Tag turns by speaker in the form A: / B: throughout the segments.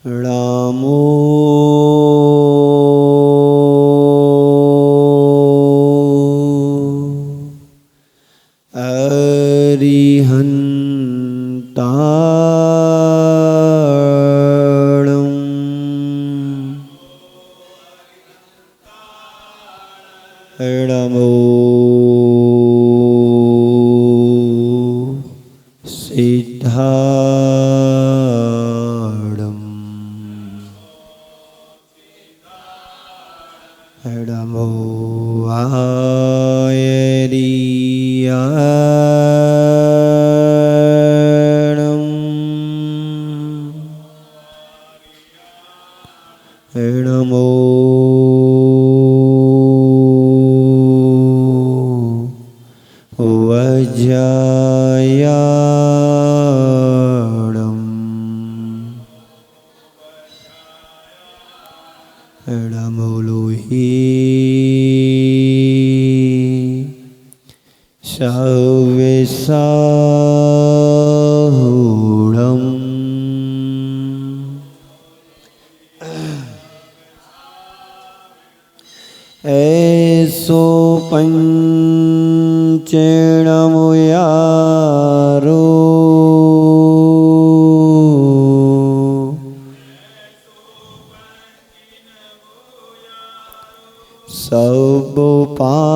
A: रामो अरिहन्ताणं नमो सिद्धाणं नमो आयरियाणं नमो वज्रायाणं नमो लोहि सविसाहुणं ऐसो पंचेणमुयारो सब पावपणाशिनो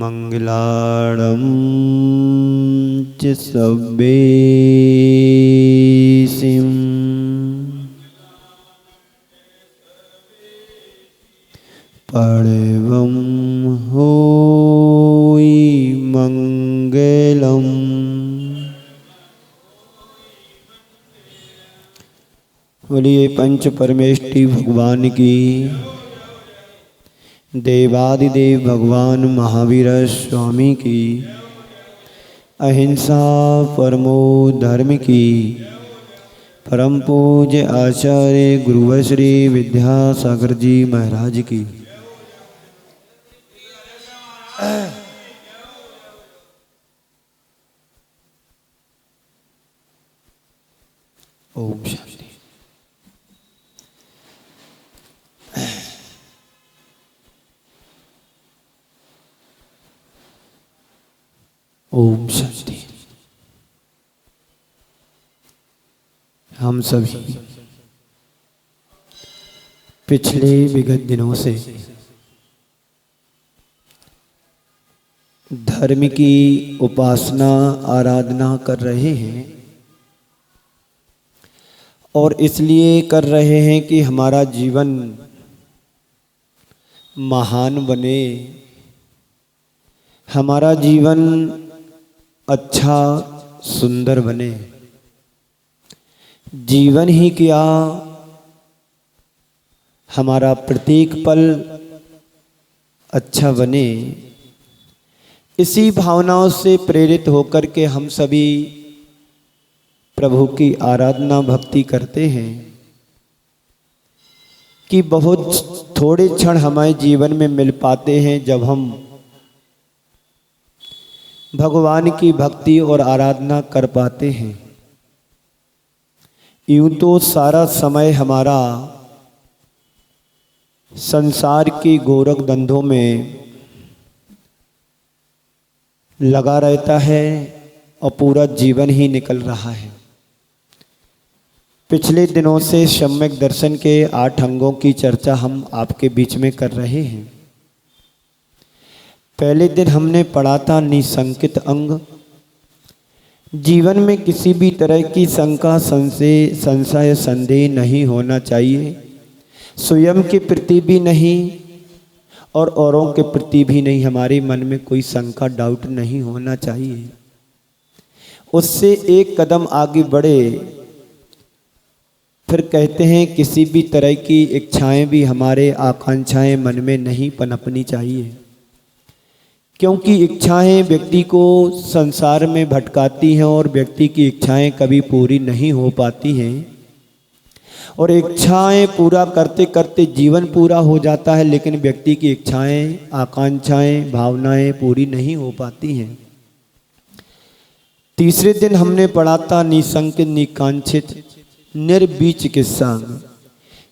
A: मंगलार्णं च सब्बेसिं परमं होई मंगलम् बोलिए पंच परमेष्टि भगवान की। देवादिदेव भगवान महावीर स्वामी की। अहिंसा परमो धर्म की। परम पूज्य आचार्य गुरुवर श्री विद्यासागर जी महाराज की। ओम शांति। ओम शांति। हम सभी पिछले विगत दिनों से धर्म की उपासना आराधना कर रहे हैं और इसलिए कर रहे हैं कि हमारा जीवन महान बने, हमारा जीवन अच्छा सुंदर बने। जीवन ही क्या, हमारा प्रत्येक पल अच्छा बने। इसी भावनाओं से प्रेरित होकर के हम सभी प्रभु की आराधना भक्ति करते हैं कि बहुत थोड़े क्षण हमारे जीवन में मिल पाते हैं जब हम भगवान की भक्ति और आराधना कर पाते हैं। यूं तो सारा समय हमारा संसार की गोरख धंधों में लगा रहता है और पूरा जीवन ही निकल रहा है। पिछले दिनों से सम्यक दर्शन के 8 अंगों की चर्चा हम आपके बीच में कर रहे हैं। पहले दिन हमने पढ़ा था निसंकित अंग। जीवन में किसी भी तरह की शंका संशय संदेह नहीं होना चाहिए, स्वयं के प्रति भी नहीं और औरों के प्रति भी नहीं। हमारे मन में कोई शंका डाउट नहीं होना चाहिए। उससे एक कदम आगे बढ़े। फिर कहते हैं किसी भी तरह की इच्छाएं भी हमारे आकांक्षाएं मन में नहीं पनपनी चाहिए, क्योंकि इच्छाएं व्यक्ति को संसार में भटकाती हैं और व्यक्ति की इच्छाएं कभी पूरी नहीं हो पाती हैं। और इच्छाएं पूरा करते करते जीवन पूरा हो जाता है, लेकिन व्यक्ति की इच्छाएं, आकांक्षाएं, भावनाएं पूरी नहीं हो पाती हैं। तीसरे दिन हमने पढ़ा था निसंकित निकांक्षित निर्बीज के संग,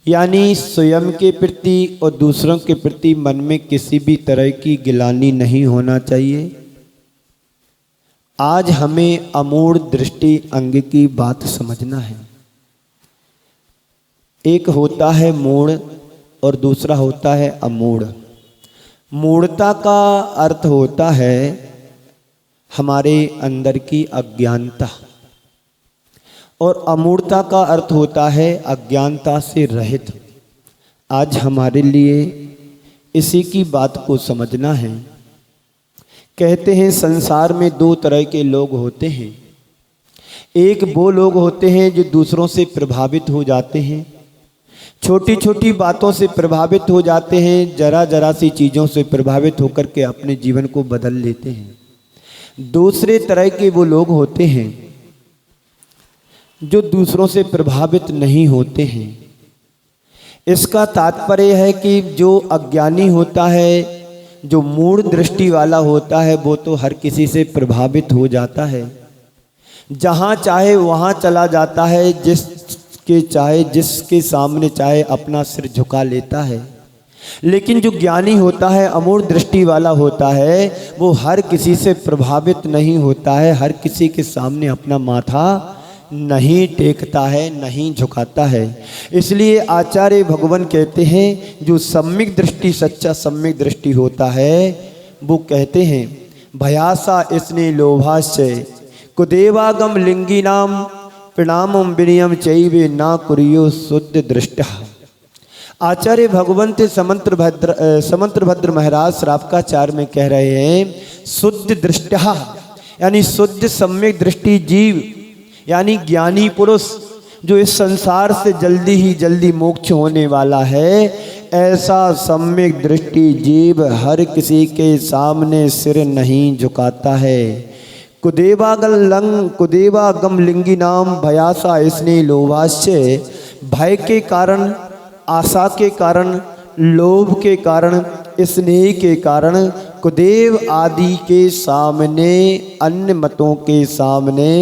A: यानी स्वयं के प्रति और दूसरों के प्रति मन में किसी भी तरह की गिलानी नहीं होना चाहिए। आज हमें अमूढ़ दृष्टि अंग की बात समझना है। एक होता है मूढ़ और दूसरा होता है अमूढ़। मूढ़ता का अर्थ होता है हमारे अंदर की अज्ञानता, और अमूढ़ता का अर्थ होता है अज्ञानता से रहित। आज हमारे लिए इसी की बात को समझना है। कहते हैं संसार में दो तरह के लोग होते हैं। एक वो लोग होते हैं जो दूसरों से प्रभावित हो जाते हैं, छोटी छोटी बातों से प्रभावित हो जाते हैं, जरा जरा सी चीज़ों से प्रभावित होकर के अपने जीवन को बदल लेते हैं। दूसरे तरह के वो लोग होते हैं जो दूसरों से प्रभावित नहीं होते हैं। इसका तात्पर्य है कि जो अज्ञानी होता है, जो मूढ़ दृष्टि वाला होता है, वो तो हर किसी से प्रभावित हो जाता है, जहाँ चाहे वहाँ चला जाता है, जिसके सामने चाहे अपना सिर झुका लेता है। लेकिन जो ज्ञानी होता है, अमूढ़ दृष्टि वाला होता है, वो हर किसी से प्रभावित नहीं होता है, हर किसी के सामने अपना माथा नहीं टेकता है, नहीं झुकाता है। इसलिए आचार्य भगवान कहते हैं जो सम्यक दृष्टि, सच्चा सम्यक दृष्टि होता है, वो कहते हैं भयासा इसने लोभाश्चय कुदेवागम लिंगी नाम प्रणामम विनयम चैवे ना कुरियो शुद्ध दृष्टा। आचार्य भगवंत समंत्रभद्र महाराज श्रावकाचार्य में कह रहे हैं शुद्ध दृष्टा यानी शुद्ध सम्यक दृष्टि जीव, यानी ज्ञानी पुरुष जो इस संसार से जल्दी ही जल्दी मोक्ष होने वाला है, ऐसा सम्यक दृष्टि जीव हर किसी के सामने सिर नहीं झुकाता है। कुदेवागम लिंगी नाम भयासा इसने लोभाश्चय, भय के कारण, आशा के कारण, लोभ के कारण, स्नेह के कारण कुदेव आदि के सामने, अन्य मतों के सामने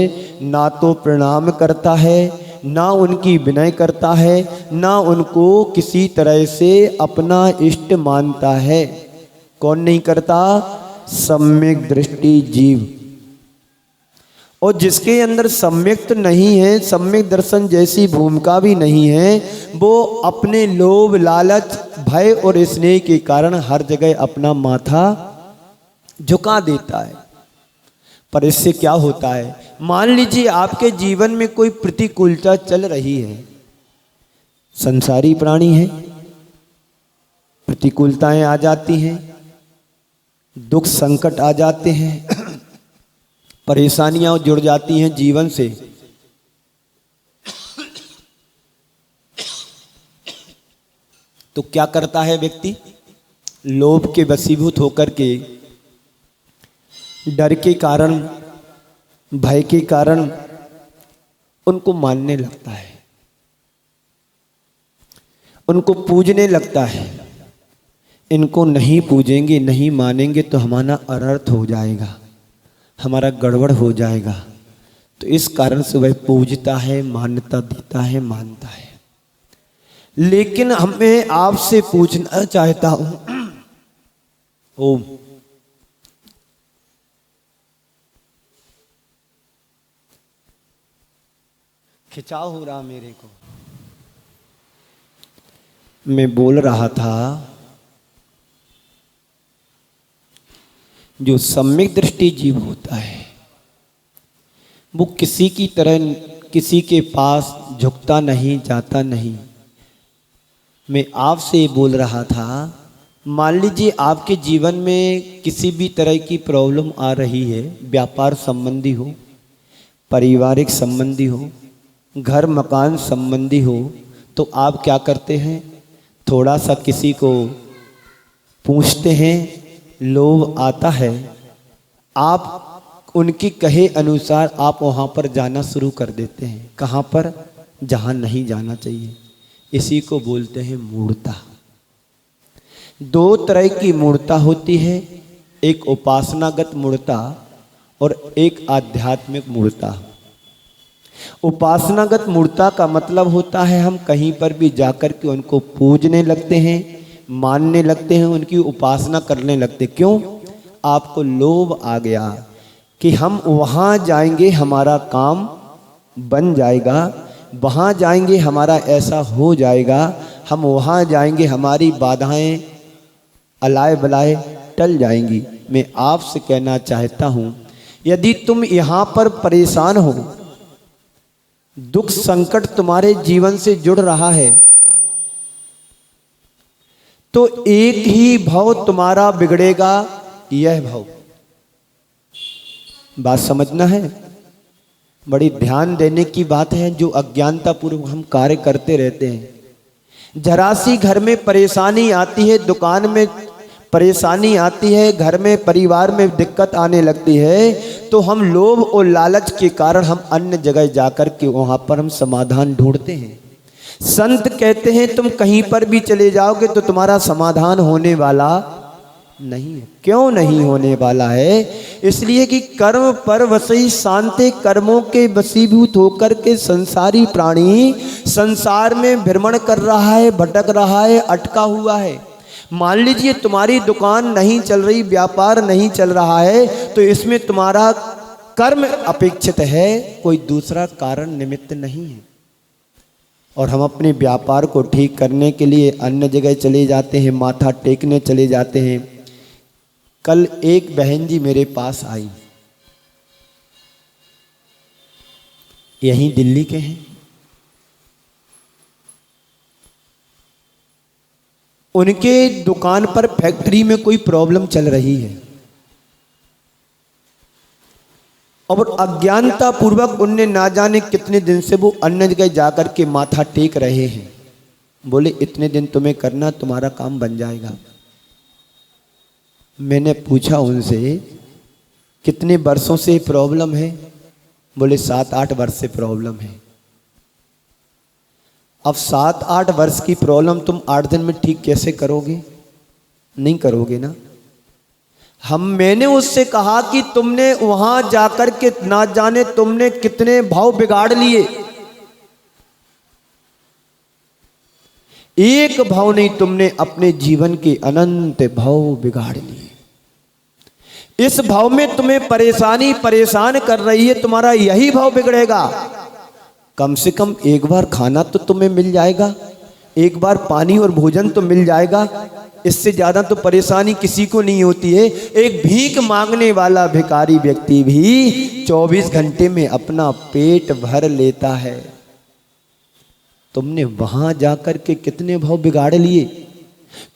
A: ना तो प्रणाम करता है, ना उनकी विनय करता है, ना उनको किसी तरह से अपना इष्ट मानता है। कौन नहीं करता? सम्यक दृष्टि जीव। और जिसके अंदर सम्यक नहीं है, सम्यक दर्शन जैसी भूमिका भी नहीं है, वो अपने लोभ, लालच, भय और स्नेह के कारण हर जगह अपना माथा झुका देता है। पर इससे क्या होता है? मान लीजिए आपके जीवन में कोई प्रतिकूलता चल रही है, संसारी प्राणी है, प्रतिकूलताएं आ जाती हैं, दुख संकट आ जाते हैं, परेशानियां जुड़ जाती हैं जीवन से। तो क्या करता है व्यक्ति? लोभ के वशीभूत होकर के, डर के कारण, भय के कारण उनको मानने लगता है, उनको पूजने लगता है। इनको नहीं पूजेंगे, नहीं मानेंगे तो हमारा अनर्थ हो जाएगा, हमारा गड़बड़ हो जाएगा। तो इस कारण से वह पूजता है, मान्यता देता है, मानता है। लेकिन हमें आपसे पूछना चाहता हूं, ओम खिंचाव हो रहा मेरे को। मैं बोल रहा था जो सम्यक दृष्टि जीव होता है वो किसी की तरह किसी के पास झुकता नहीं, जाता नहीं। मैं आपसे बोल रहा था, मान लीजिए आपके जीवन में किसी भी तरह की प्रॉब्लम आ रही है, व्यापार संबंधी हो, पारिवारिक संबंधी हो, घर मकान संबंधी हो, तो आप क्या करते हैं? थोड़ा सा किसी को पूछते हैं, लोभ आता है, आप उनकी कहे अनुसार आप वहाँ पर जाना शुरू कर देते हैं। कहाँ पर? जहाँ नहीं जाना चाहिए। इसी को बोलते हैं मूढ़ता। दो तरह की मूढ़ता होती है, एक उपासनागत मूढ़ता और एक आध्यात्मिक मूढ़ता। उपासनागत मूढ़ता का मतलब होता है हम कहीं पर भी जाकर के उनको पूजने लगते हैं, मानने लगते हैं, उनकी उपासना करने लगते। क्यों? आपको लोभ आ गया कि हम वहाँ जाएंगे हमारा काम बन जाएगा, वहाँ जाएंगे हमारा ऐसा हो जाएगा, हम वहाँ जाएंगे हमारी बाधाएं अलाए बलाए टल जाएंगी। मैं आपसे कहना चाहता हूँ, यदि तुम यहाँ पर परेशान हो, दुख संकट तुम्हारे जीवन से जुड़ रहा है, तो एक ही भाव तुम्हारा बिगड़ेगा, यह भाव। बात समझना है, बड़ी ध्यान देने की बात है। जो अज्ञानता पूर्वक हम कार्य करते रहते हैं, जरा सी घर में परेशानी आती है, दुकान में परेशानी आती है, घर में परिवार में दिक्कत आने लगती है, तो हम लोभ और लालच के कारण हम अन्य जगह जाकर के वहाँ पर हम समाधान ढूंढते हैं। संत कहते हैं तुम कहीं पर भी चले जाओगे तो तुम्हारा समाधान होने वाला नहीं है। क्यों नहीं होने वाला है? इसलिए कि कर्म पर वसई शांति, कर्मों के वशीभूत होकर के संसारी प्राणी संसार में भ्रमण कर रहा है, भटक रहा है, अटका हुआ है। मान लीजिए तुम्हारी दुकान नहीं चल रही, व्यापार नहीं चल रहा है, तो इसमें तुम्हारा कर्म अपेक्षित है, कोई दूसरा कारण निमित्त नहीं है। और हम अपने व्यापार को ठीक करने के लिए अन्य जगह चले जाते हैं, माथा टेकने चले जाते हैं। कल एक बहन जी मेरे पास आई, यहीं दिल्ली के हैं। उनके दुकान पर फैक्ट्री में कोई प्रॉब्लम चल रही है और अज्ञानता पूर्वक उनने ना जाने कितने दिन से वो अन्य जगह जाकर के माथा टेक रहे हैं। बोले इतने दिन तुम्हें करना, तुम्हारा काम बन जाएगा। मैंने पूछा उनसे कितने वर्षों से प्रॉब्लम है? बोले 7-8 वर्ष से प्रॉब्लम है। अब 7-8 वर्ष की प्रॉब्लम तुम 8 दिन में ठीक कैसे करोगे? नहीं करोगे ना। मैंने उससे कहा कि तुमने वहां जाकर के ना जाने तुमने कितने भाव बिगाड़ लिए। एक भाव नहीं, तुमने अपने जीवन के अनंत भाव बिगाड़ लिए। इस भाव में तुम्हें परेशान कर रही है, तुम्हारा यही भाव बिगड़ेगा। कम से कम एक बार खाना तो तुम्हें मिल जाएगा, एक बार पानी और भोजन तो मिल जाएगा। इससे ज्यादा तो परेशानी किसी को नहीं होती है। एक भीख मांगने वाला भिखारी व्यक्ति भी 24 घंटे में अपना पेट भर लेता है। तुमने वहां जाकर के कितने भाव बिगाड़ लिए।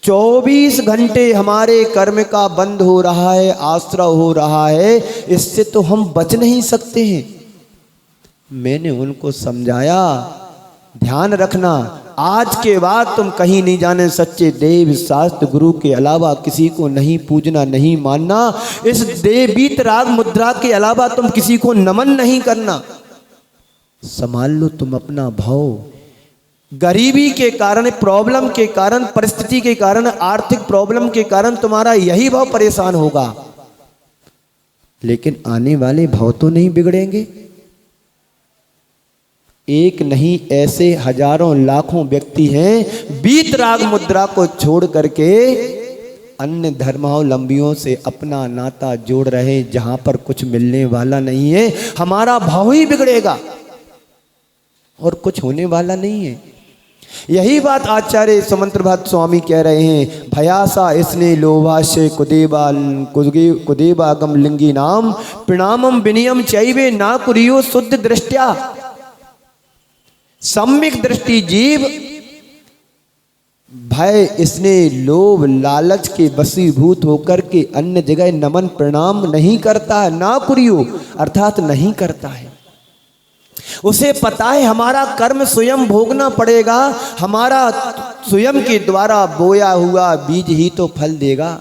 A: 24 घंटे हमारे कर्म का बंद हो रहा है, आश्रय हो रहा है, इससे तो हम बच नहीं सकते हैं। मैंने उनको समझाया, ध्यान रखना, आज के बाद तुम कहीं नहीं जाने, सच्चे देव शास्त्र गुरु के अलावा किसी को नहीं पूजना, नहीं मानना। इस देवीत राग मुद्रा के अलावा तुम किसी को नमन नहीं करना। संभाल लो तुम अपना भाव। गरीबी के कारण, प्रॉब्लम के कारण, परिस्थिति के कारण, आर्थिक प्रॉब्लम के कारण तुम्हारा यही भाव परेशान होगा, लेकिन आने वाले भाव तो नहीं बिगड़ेंगे। एक नहीं, ऐसे हजारों लाखों व्यक्ति हैं बीत राग मुद्रा को छोड़ करके अन्य धर्मावलंबियों से अपना नाता जोड़ रहे, जहां पर कुछ मिलने वाला नहीं है। हमारा भाव ही बिगड़ेगा और कुछ होने वाला नहीं है। यही बात आचार्य समंत्रभात स्वामी कह रहे हैं। भयासा इसने लोभाशय कुदेवागम लिंगी नाम प्रणामम विनियम चैवे ना कुरियो शुद्ध दृष्टिया। सम्यक दृष्टि जीव भय इसने लोभ लालच के वशीभूत होकर के अन्य जगह नमन प्रणाम नहीं करता है। ना कुरियो अर्थात नहीं करता है। उसे पता है हमारा कर्म स्वयं भोगना पड़ेगा, हमारा स्वयं के द्वारा बोया हुआ बीज ही तो फल देगा।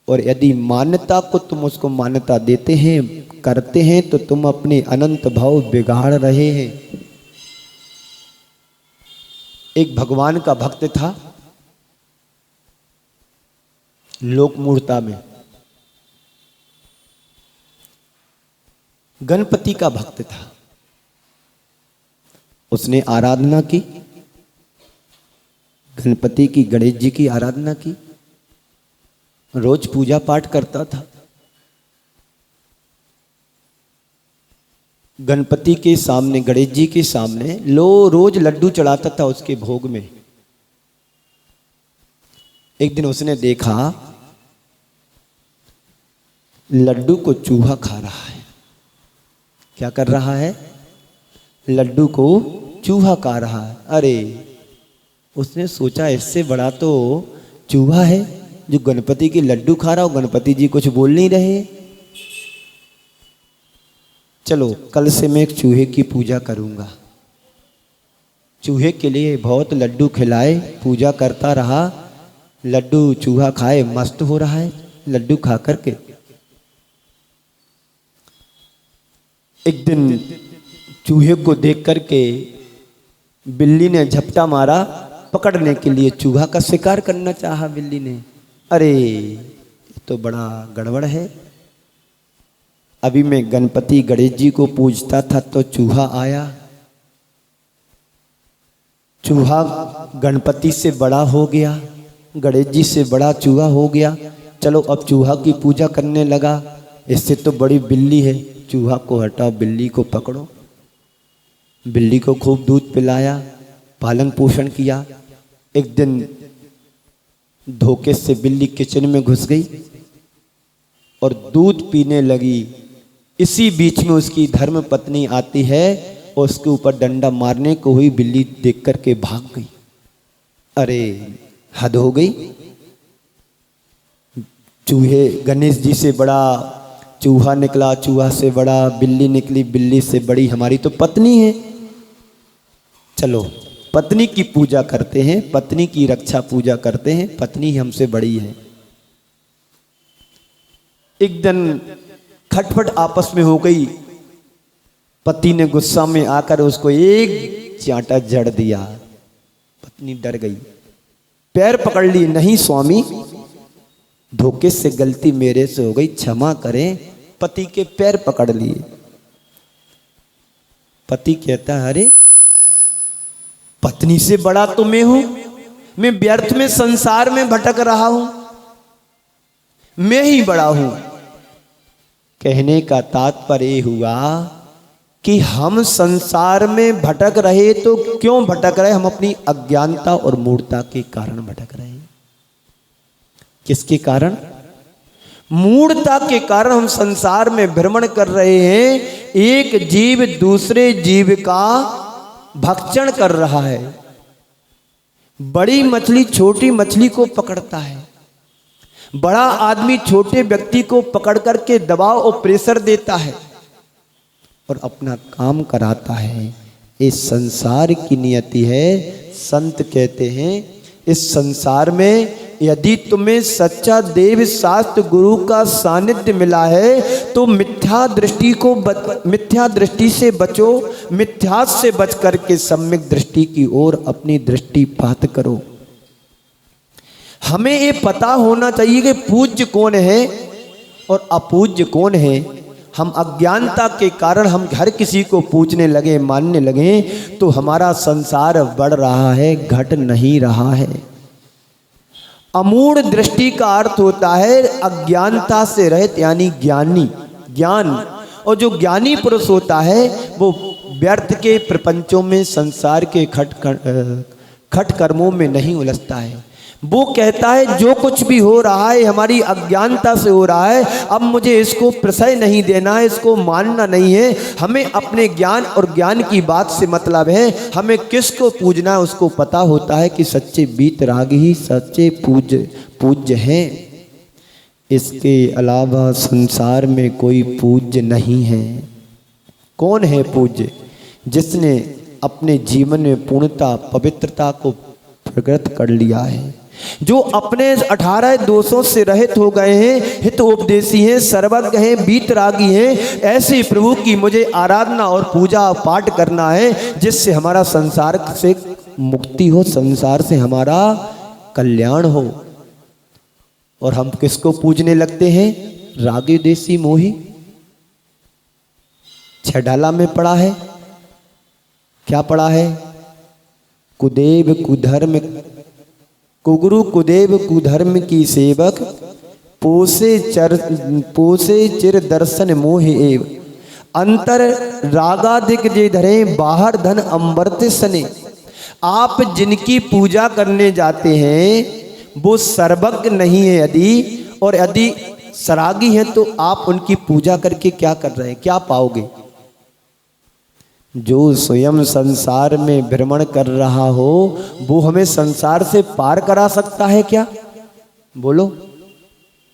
A: और यदि मान्यता को तुम उसको मान्यता देते हैं, करते हैं, तो तुम अपने अनंत भाव बिगाड़ रहे हैं। एक भगवान का भक्त था लोकमूर्ता में, गणपति का भक्त था। उसने आराधना की, गणपति की, गणेश जी की आराधना की, रोज पूजा पाठ करता था। गणपति के सामने, गणेश जी के सामने रोज लड्डू चढ़ाता था उसके भोग में। एक दिन उसने देखा लड्डू को चूहा खा रहा है। क्या कर रहा है? लड्डू को चूहा खा रहा है। अरे, उसने सोचा इससे बड़ा तो चूहा है जो गणपति के लड्डू खा रहा हो। गणपति जी कुछ बोल नहीं रहे। चलो कल से मैं एक चूहे की पूजा करूंगा। चूहे के लिए बहुत लड्डू खिलाए, पूजा करता रहा। लड्डू चूहा खाए, मस्त हो रहा है लड्डू खा करके। एक दिन चूहे को देख करके बिल्ली ने झपटा मारा पकड़ने के लिए। चूहा का शिकार करना चाहा बिल्ली ने। अरे, तो बड़ा गड़बड़ है। अभी मैं गणपति गणेश जी को पूजता था तो चूहा आया। चूहा गणपति से बड़ा हो गया, गणेश जी से बड़ा चूहा हो गया। चलो अब चूहा की पूजा करने लगा। इससे तो बड़ी बिल्ली है, चूहा को हटाओ, बिल्ली को पकड़ो। बिल्ली को खूब दूध पिलाया, पालन पोषण किया। एक दिन धोखे से बिल्ली किचन में घुस गई और दूध पीने लगी। इसी बीच में उसकी धर्म पत्नी आती है और उसके ऊपर डंडा मारने को हुई। बिल्ली देख करके भाग गई। अरे, हद हो गई। चूहे गणेश जी से बड़ा चूहा निकला, चूहा से बड़ा बिल्ली निकली, बिल्ली से बड़ी हमारी तो पत्नी है। चलो पत्नी की पूजा करते हैं, पत्नी की रक्षा पूजा करते हैं, पत्नी हमसे बड़ी है। एक दिन खटपट आपस में हो गई। पति ने गुस्सा में आकर उसको एक चांटा जड़ दिया। पत्नी डर गई, पैर पकड़ ली। नहीं स्वामी, धोखे से गलती मेरे से हो गई, क्षमा करें। पति के पैर पकड़ लिए। पति कहता है, अरे पत्नी से बड़ा तो मैं हूं, मैं व्यर्थ में संसार में भटक रहा हूं, मैं ही बड़ा हूं। कहने का तात्पर्य हुआ कि हम संसार में भटक रहे तो क्यों भटक रहे? हम अपनी अज्ञानता और मूढ़ता के कारण भटक रहे हैं। किसके कारण? मूढ़ता के कारण हम संसार में भ्रमण कर रहे हैं। एक जीव दूसरे जीव का भक्षण कर रहा है। बड़ी मछली छोटी मछली को पकड़ता है, बड़ा आदमी छोटे व्यक्ति को पकड़ करके दबाव और प्रेशर देता है और अपना काम कराता है। इस संसार की नियति है। संत कहते हैं, इस संसार में यदि तुम्हें सच्चा देव शास्त्र गुरु का सानिध्य मिला है तो मिथ्या दृष्टि से बचो, मिथ्या से बच करके सम्यक दृष्टि की ओर अपनी दृष्टिपात करो। हमें ये पता होना चाहिए कि पूज्य कौन है और अपूज्य कौन है। हम अज्ञानता के कारण हम हर किसी को पूजने लगे, मानने लगे तो हमारा संसार बढ़ रहा है, घट नहीं रहा है। अमूढ़ दृष्टि का अर्थ होता है अज्ञानता से रहित, यानी ज्ञानी, ज्ञान। और जो ज्ञानी पुरुष होता है वो व्यर्थ के प्रपंचों में, संसार के खट कर्मों में नहीं उलझता है। वो कहता है जो कुछ भी हो रहा है हमारी अज्ञानता से हो रहा है, अब मुझे इसको प्रशय नहीं देना है, इसको मानना नहीं है। हमें अपने ज्ञान और ज्ञान की बात से मतलब है। हमें किसको पूजना है उसको पता होता है कि सच्चे वीतरागी ही सच्चे पूज्य हैं। इसके अलावा संसार में कोई पूज्य नहीं है। कौन है पूज्य? जिसने अपने जीवन में पूर्णता पवित्रता को प्रकट कर लिया है, जो अपने 18 दोषों से रहित हो गए हैं, हित उपदेशी हैं, सर्वज्ञ हैं, वीतरागी हैं। ऐसे प्रभु की मुझे आराधना और पूजा पाठ करना है जिससे हमारा संसार से मुक्ति हो, संसार से हमारा कल्याण हो। और हम किसको पूजने लगते हैं? रागी देसी मोही। छडाला में पढ़ा है, क्या पढ़ा है? कुदेव कुधर्म, कुगुरु कुदेव कुधर्म की सेवक, पोसे चिर दर्शन मोह एव, अंतर रागाधिक जे धरे, बाहर धन अमृत सने। आप जिनकी पूजा करने जाते हैं वो सर्वज्ञ नहीं है यदि, और यदि सरागी हैं तो आप उनकी पूजा करके क्या कर रहे हैं, क्या पाओगे? जो स्वयं संसार में भ्रमण कर रहा हो वो हमें संसार से पार करा सकता है क्या? बोलो,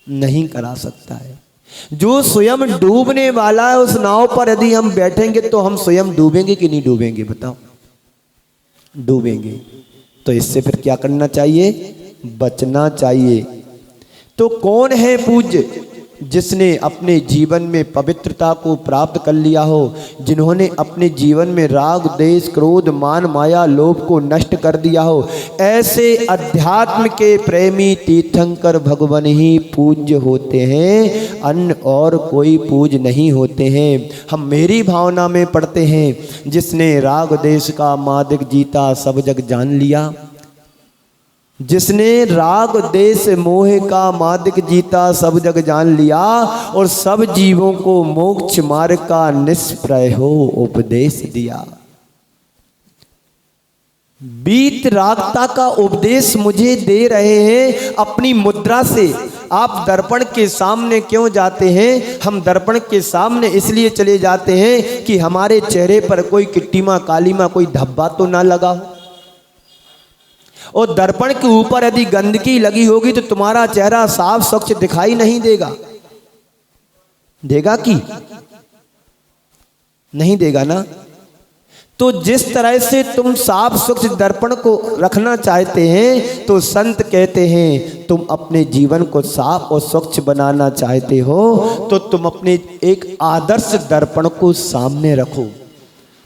A: नहीं करा सकता है। जो स्वयं डूबने वाला है उस नाव पर यदि हम बैठेंगे तो हम स्वयं डूबेंगे कि नहीं डूबेंगे? बताओ, डूबेंगे। तो इससे फिर क्या करना चाहिए? बचना चाहिए। तो कौन है पूज्य? जिसने अपने जीवन में पवित्रता को प्राप्त कर लिया हो, जिन्होंने अपने जीवन में राग द्वेष क्रोध मान माया लोभ को नष्ट कर दिया हो, ऐसे अध्यात्म के प्रेमी तीर्थंकर भगवान ही पूज्य होते हैं, अन्य और कोई पूज्य नहीं होते हैं। हम मेरी भावना में पढ़ते हैं, जिसने राग द्वेष का मादक जीता सब जग जान लिया। जिसने राग देश मोह का मादक जीता सब जग जान लिया, और सब जीवों को मोक्ष मार्ग का निष्प्रय हो उपदेश दिया। बीत रागता का उपदेश मुझे दे रहे हैं अपनी मुद्रा से। आप दर्पण के सामने क्यों जाते हैं? हम दर्पण के सामने इसलिए चले जाते हैं कि हमारे चेहरे पर कोई किट्टीमा कालीमा कोई धब्बा तो ना लगा हो। और दर्पण के ऊपर यदि गंदगी लगी होगी तो तुम्हारा चेहरा साफ स्वच्छ दिखाई नहीं देगा। देगा कि नहीं देगा ना? तो जिस तरह से तुम साफ स्वच्छ दर्पण को रखना चाहते हैं, तो संत कहते हैं तुम अपने जीवन को साफ और स्वच्छ बनाना चाहते हो तो तुम अपने एक आदर्श दर्पण को सामने रखो।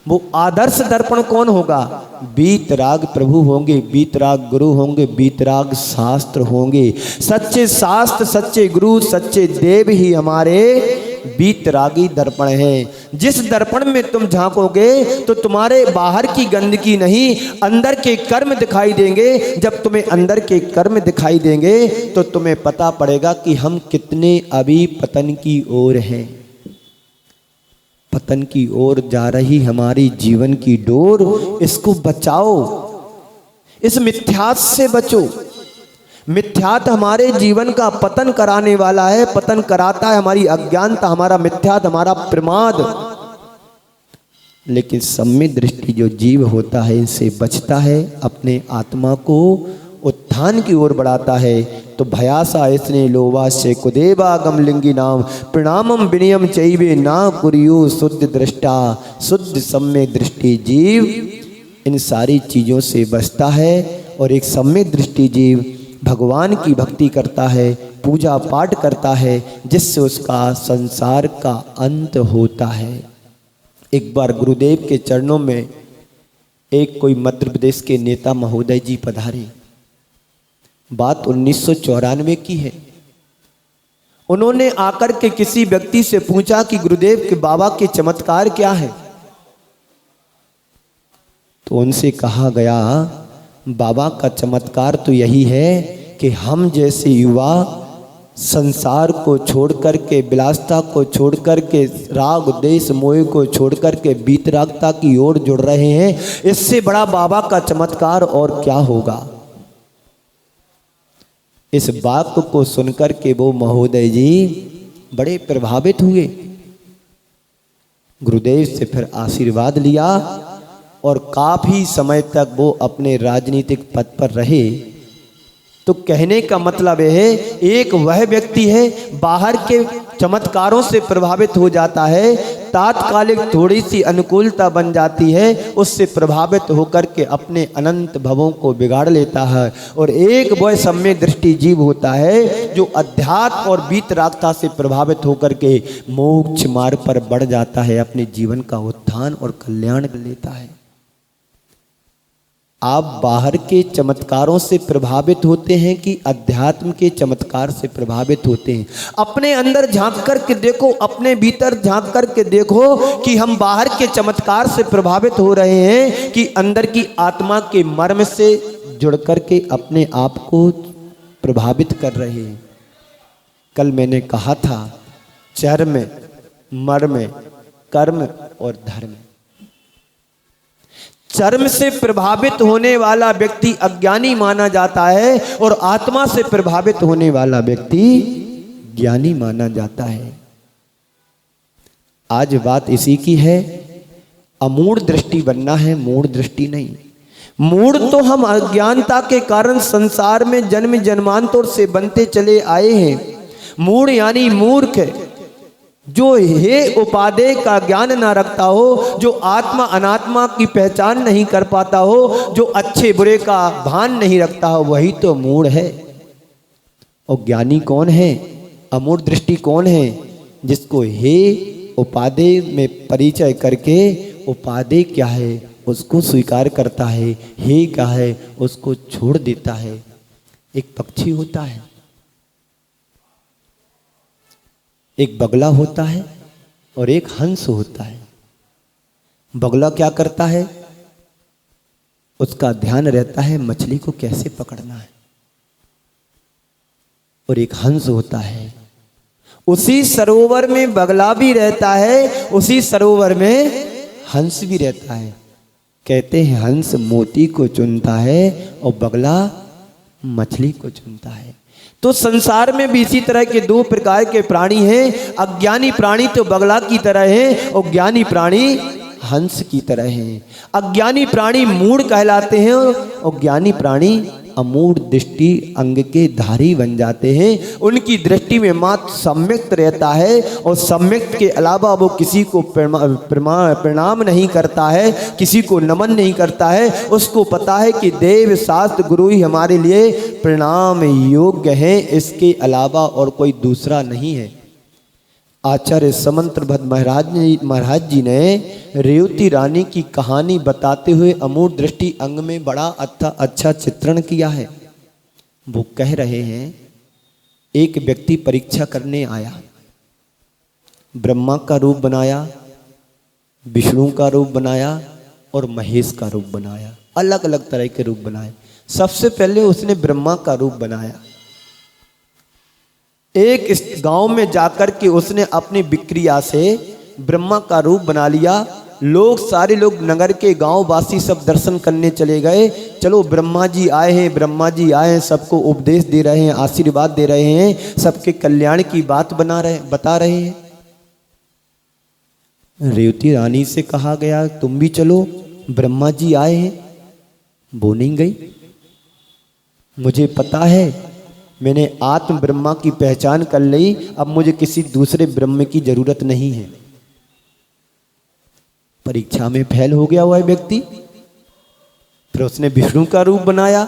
A: वो आदर्श दर्पण कौन होगा? बीतराग प्रभु होंगे, बीतराग गुरु होंगे, बीतराग शास्त्र होंगे। सच्चे शास्त्र, सच्चे गुरु, सच्चे देव ही हमारे बीतरागी दर्पण हैं। जिस दर्पण में तुम झांकोगे तो तुम्हारे बाहर की गंदगी नहीं, अंदर के कर्म दिखाई देंगे। जब तुम्हें अंदर के कर्म दिखाई देंगे तो तुम्हें पता पड़ेगा कि हम कितने अभी पतन की ओर हैं। पतन की ओर जा रही हमारी जीवन की डोर, इसको बचाओ, इस मिथ्यात से बचो। मिथ्यात हमारे जीवन का पतन कराने वाला है, पतन कराता है हमारी अज्ञानता, हमारा मिथ्यात, हमारा प्रमाद। लेकिन सम्यक दृष्टि जो जीव होता है इनसे बचता है, अपने आत्मा को उत्थान की ओर बढ़ाता है। तो भयासा इसने लोवास्य कुदेवा गमलिंगी नाम प्रणामम विनयम चैवे ना कुरियो शुद्ध दृष्टा। शुद्ध सम्यक दृष्टि जीव इन सारी चीज़ों से बचता है, और एक सम्यक दृष्टि जीव भगवान की भक्ति करता है, पूजा पाठ करता है, जिससे उसका संसार का अंत होता है। एक बार गुरुदेव के चरणों में एक कोई मध्य प्रदेश के नेता महोदय जी पधारे। बात 1994 की है। उन्होंने आकर के किसी व्यक्ति से पूछा कि गुरुदेव के बाबा के चमत्कार क्या है? तो उनसे कहा गया बाबा का चमत्कार तो यही है कि हम जैसे युवा संसार को छोड़ कर के, विलासता को छोड़ कर के, राग देश मोह को छोड़ कर के बीतरागता की ओर जुड़ रहे हैं। इससे बड़ा बाबा का चमत्कार और क्या होगा? इस बात को सुनकर के वो महोदय जी बड़े प्रभावित हुए। गुरुदेव से फिर आशीर्वाद लिया और काफी समय तक वो अपने राजनीतिक पद पर रहे। तो कहने का मतलब यह है, एक वह व्यक्ति है बाहर के चमत्कारों से प्रभावित हो जाता है, तात्कालिक थोड़ी सी अनुकूलता बन जाती है, उससे प्रभावित होकर के अपने अनंत भवों को बिगाड़ लेता है। और एक वह सम्यक दृष्टि जीव होता है जो अध्यात्म और बीतरागता से प्रभावित होकर के मोक्ष मार्ग पर बढ़ जाता है, अपने जीवन का उत्थान और कल्याण कर लेता है। आप बाहर के चमत्कारों से प्रभावित होते हैं कि अध्यात्म के चमत्कार से प्रभावित होते हैं? अपने अंदर झांक कर के देखो, अपने भीतर झांक कर के देखो कि हम बाहर के चमत्कार से प्रभावित हो रहे हैं कि अंदर की आत्मा के मर्म से जुड़ कर के अपने आप को प्रभावित कर रहे हैं। कल मैंने कहा था, चर्म, मर्म, कर्म और धर्म। चर्म से प्रभावित होने वाला व्यक्ति अज्ञानी माना जाता है और आत्मा से प्रभावित होने वाला व्यक्ति ज्ञानी माना जाता है। आज बात इसी की है, अमूढ़ दृष्टि बनना है, मूढ़ दृष्टि नहीं। मूढ़ तो हम अज्ञानता के कारण संसार में जन्म जन्मांतर से बनते चले आए हैं। मूढ़ यानी मूर्ख, जो हे उपादेय का ज्ञान ना रखता हो, जो आत्मा अनात्मा की पहचान नहीं कर पाता हो, जो अच्छे बुरे का भान नहीं रखता हो, वही तो मूढ़ है। और ज्ञानी कौन है? अमूढ़ दृष्टि कौन है? जिसको हे उपादेय में परिचय करके उपादेय क्या है उसको स्वीकार करता है, हे क्या है उसको छोड़ देता है। एक पक्षी होता है, एक बगला होता है और एक हंस होता है। बगला क्या करता है? उसका ध्यान रहता है मछली को कैसे पकड़ना है। और एक हंस होता है, उसी सरोवर में बगला भी रहता है, उसी सरोवर में हंस भी रहता है। कहते हैं हंस मोती को चुनता है और बगला मछली को चुनता है। तो संसार में भी इसी तरह के दो प्रकार के प्राणी हैं। अज्ञानी प्राणी तो बगला की तरह है और ज्ञानी प्राणी हंस की तरह हैं। अज्ञानी प्राणी मूढ़ कहलाते हैं और ज्ञानी प्राणी अमूढ़ दृष्टि अंग के धारी बन जाते हैं। उनकी दृष्टि में मात्र सम्यक्त रहता है और सम्यक्त के अलावा वो किसी को प्रणाम नहीं करता है, किसी को नमन नहीं करता है। उसको पता है कि देव शास्त्र गुरु ही हमारे लिए प्रणाम योग्य है, इसके अलावा और कोई दूसरा नहीं है। आचार्य समंतभद्र महाराज जी ने रेवती रानी की कहानी बताते हुए अमूढ़ दृष्टि अंग में बड़ा अच्छा चित्रण किया है। वो कह रहे हैं, एक व्यक्ति परीक्षा करने आया, ब्रह्मा का रूप बनाया, विष्णु का रूप बनाया और महेश का रूप बनाया। अलग अलग तरह के रूप बनाए। सबसे पहले उसने ब्रह्मा का रूप बनाया। एक इस गांव में जाकर के उसने अपनी विक्रिया से ब्रह्मा का रूप बना लिया। लोग सारे लोग नगर के गांव वासी सब दर्शन करने चले गए। चलो ब्रह्मा जी आए हैं, ब्रह्मा जी आए हैं, सबको उपदेश दे रहे हैं, आशीर्वाद दे रहे हैं, सबके कल्याण की बात बता रहे हैं। रेवती रानी से कहा गया तुम भी चलो, ब्रह्मा जी आए हैं। वो नहीं गई। मुझे पता है, मैंने आत्म ब्रह्मा की पहचान कर ली, अब मुझे किसी दूसरे ब्रह्म की जरूरत नहीं है। परीक्षा में फेल हो गया हुआ व्यक्ति। फिर उसने विष्णु का रूप बनाया।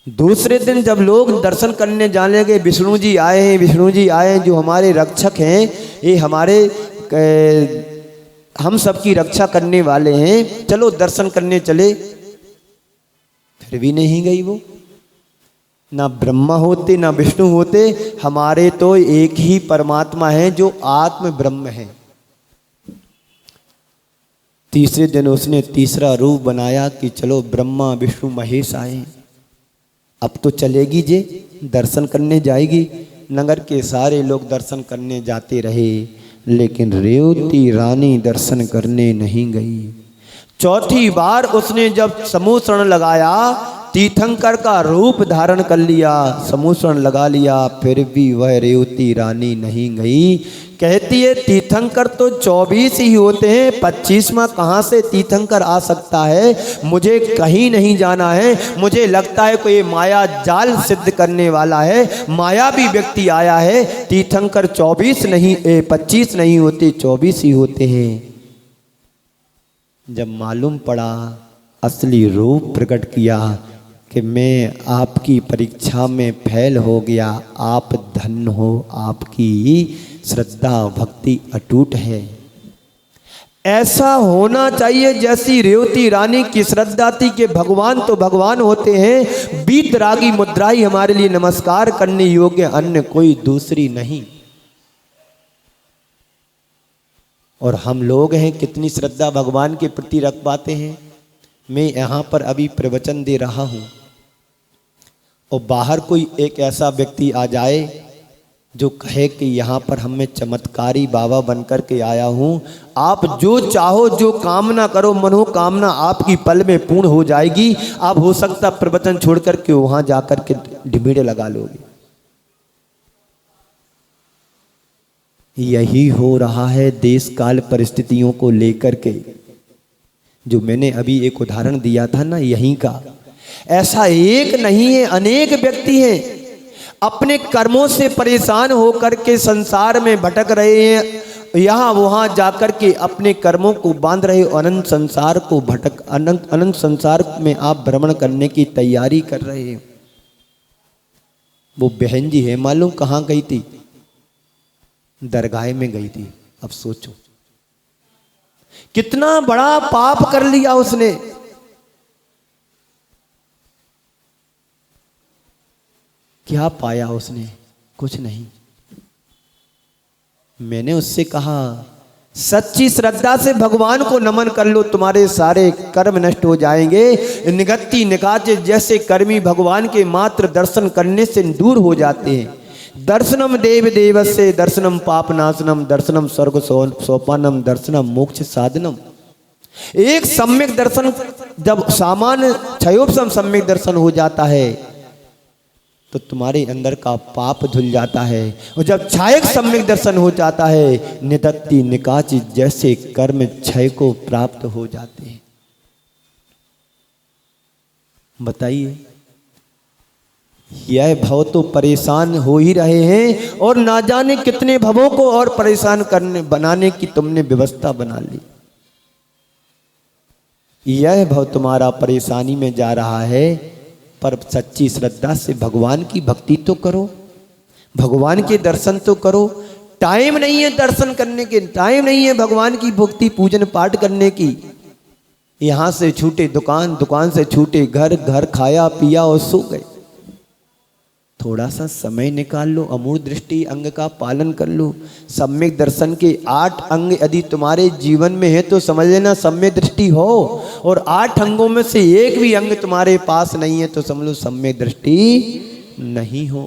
A: दूसरे दिन जब लोग दर्शन करने जाने लगे, विष्णु जी आए हैं, विष्णु जी आए हैं, जो हमारे रक्षक हैं, ये हमारे हम सबकी रक्षा करने वाले हैं, चलो दर्शन करने चले। फिर भी नहीं गई वो। ना ब्रह्मा होते ना विष्णु होते, हमारे तो एक ही परमात्मा है जो आत्म ब्रह्म है। तीसरे दिन उसने तीसरा रूप बनाया कि चलो ब्रह्मा विष्णु महेश आए, अब तो चलेगी जे, दर्शन करने जाएगी। नगर के सारे लोग दर्शन करने जाते रहे, लेकिन रेवती रानी दर्शन करने नहीं गई। चौथी बार उसने जब समूह शरण लगाया, तीर्थंकर का रूप धारण कर लिया, समूह शरण लगा लिया, फिर भी वह रेवती रानी नहीं गई। कहती है तीर्थंकर तो 24 ही होते हैं, 25वां कहाँ से तीर्थंकर आ सकता है। मुझे कहीं नहीं जाना है, मुझे लगता है कोई माया जाल सिद्ध करने वाला है, मायावी व्यक्ति आया है। तीर्थंकर 25 नहीं होते, 24 ही होते हैं। जब मालूम पड़ा, असली रूप प्रकट किया कि मैं आपकी परीक्षा में फेल हो गया, आप धन्य हो, आपकी श्रद्धा भक्ति अटूट है। ऐसा होना चाहिए जैसी रेवती रानी की श्रद्धा थी कि भगवान तो भगवान होते हैं, बीतरागी मुद्रा ही हमारे लिए नमस्कार करने योग्य, अन्य कोई दूसरी नहीं। और हम लोग हैं कितनी श्रद्धा भगवान के प्रति रख पाते हैं। मैं यहाँ पर अभी प्रवचन दे रहा हूँ और बाहर कोई एक ऐसा व्यक्ति आ जाए जो कहे कि यहाँ पर हम मैं चमत्कारी बाबा बनकर के आया हूँ, आप जो चाहो जो कामना करो मनोकामना आपकी पल में पूर्ण हो जाएगी, आप हो सकता प्रवचन छोड़ करके वहाँ जाकर के ढिबेड़े लगा लोगे। यही हो रहा है देश काल परिस्थितियों को लेकर के। जो मैंने अभी एक उदाहरण दिया था ना यहीं का, ऐसा एक नहीं है, अनेक व्यक्ति हैं अपने कर्मों से परेशान होकर के संसार में भटक रहे हैं, यहाँ वहाँ जाकर के अपने कर्मों को बांध रहे, अनंत संसार को अनंत संसार में आप भ्रमण करने की तैयारी कर रहे हैं। वो बहन जी है मालूम कहाँ गई थी? दरगाह में गई थी। अब सोचो कितना बड़ा पाप कर लिया उसने। क्या पाया उसने? कुछ नहीं। मैंने उससे कहा सच्ची श्रद्धा से भगवान को नमन कर लो, तुम्हारे सारे कर्म नष्ट हो जाएंगे। निगत्ति निकाचे जैसे कर्मी भगवान के मात्र दर्शन करने से दूर हो जाते हैं। दर्शनम देव देवस्य दर्शनम पाप नाशनम दर्शनम स्वर्ग सोपानम दर्शनम मोक्ष साधनम। एक सम्यक दर्शन जब सामान्य क्षयोपम सम्यक दर्शन हो जाता है तो तुम्हारे अंदर का पाप धुल जाता है, और जब क्षयक सम्यक दर्शन हो जाता है निदत्ति निकाची जैसे कर्म क्षय को प्राप्त हो जाते हैं। बताइए, यह भव तो परेशान हो ही रहे हैं और ना जाने कितने भवों को और परेशान करने बनाने की तुमने व्यवस्था बना ली। यह भव तुम्हारा परेशानी में जा रहा है, पर सच्ची श्रद्धा से भगवान की भक्ति तो करो, भगवान के दर्शन तो करो। टाइम नहीं है दर्शन करने के, टाइम नहीं है भगवान की भक्ति पूजन पाठ करने की। यहां से छूटे दुकान, दुकान से छूटे घर, घर खाया पिया और सो गए। थोड़ा सा समय निकाल लो, अमूढ़ दृष्टि अंग का पालन कर लो। सम्यक दर्शन के 8 अंग यदि तुम्हारे जीवन में है तो समझ लेना सम्यक दृष्टि हो, और 8 अंगों में से एक भी अंग तुम्हारे पास नहीं है तो समझ लो सम्यक दृष्टि नहीं हो।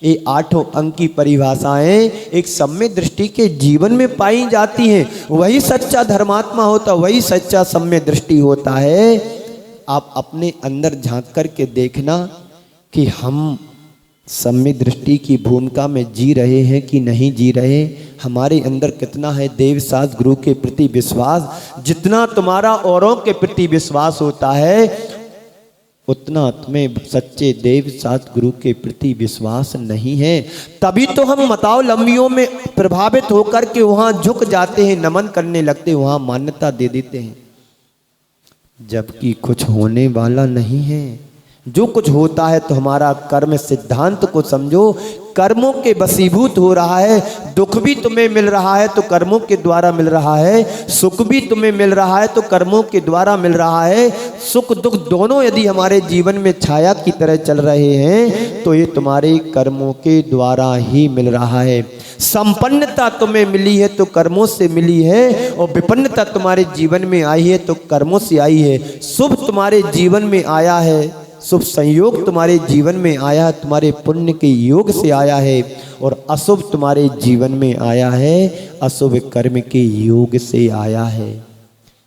A: ये 8 अंग की परिभाषाएं एक सम्यक दृष्टि के जीवन में पाई जाती हैं। वही सच्चा धर्मात्मा होता, वही सच्चा सम्यक दृष्टि होता है। आप अपने अंदर झांक करके देखना कि हम सम्यक दृष्टि की भूमिका में जी रहे हैं कि नहीं जी रहे। हमारे अंदर कितना है देव शास्त्र गुरु के प्रति विश्वास। जितना तुम्हारा औरों के प्रति विश्वास होता है उतना तुम्हें सच्चे देव शास्त्र गुरु के प्रति विश्वास नहीं है। तभी तो हम मतावलंबियों में प्रभावित होकर के वहां झुक जाते हैं, नमन करने लगते हैं, वहां मान्यता दे देते हैं, जबकि कुछ होने वाला नहीं है। जो कुछ होता है तो हमारा कर्म सिद्धांत को समझो। कर्मों के वशीभूत हो रहा है। दुख भी तुम्हें मिल रहा है तो कर्मों के द्वारा मिल रहा है, सुख भी तुम्हें मिल रहा है तो कर्मों के द्वारा मिल रहा है। सुख दुख दोनों यदि हमारे जीवन में छाया की तरह चल रहे हैं तो ये तुम्हारे कर्मों के द्वारा ही मिल रहा है। संपन्नता तुम्हें मिली है तो कर्मों से मिली है, और विपन्नता तुम्हारे जीवन में आई है तो कर्मों से आई है। शुभ तुम्हारे जीवन में आया है, शुभ संयोग तुम्हारे जीवन में आया, तुम्हारे पुण्य के योग से आया है, और अशुभ तुम्हारे जीवन में आया है, अशुभ कर्म के योग से आया है।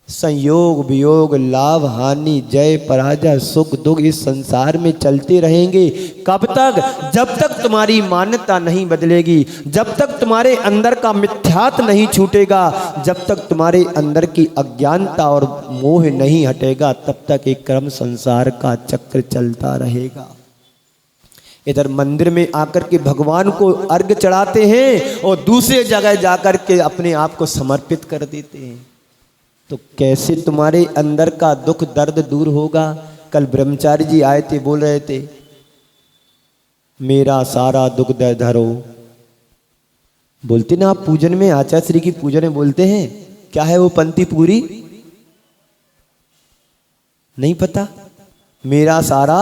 A: संयोग वियोग लाभ हानि जय पराजय सुख दुख इस संसार में चलते रहेंगे। कब तक? जब तक तुम्हारी मान्यता नहीं बदलेगी, जब तक तुम्हारे अंदर का मिथ्यात्व नहीं छूटेगा, जब तक तुम्हारे अंदर की अज्ञानता और मोह नहीं हटेगा, तब तक एक क्रम संसार का चक्र चलता रहेगा। इधर मंदिर में आकर के भगवान को अर्घ्य चढ़ाते हैं और दूसरे जगह जाकर के अपने आप को समर्पित कर देते हैं, तो कैसे तुम्हारे अंदर का दुख दर्द दूर होगा? कल ब्रह्मचारी जी आए थे, बोल रहे थे मेरा सारा दुख दर्द हरो। बोलते ना आप पूजन में, आचार्य श्री की पूजन में बोलते हैं क्या है वो पंक्ति पूरी? नहीं पता? मेरा सारा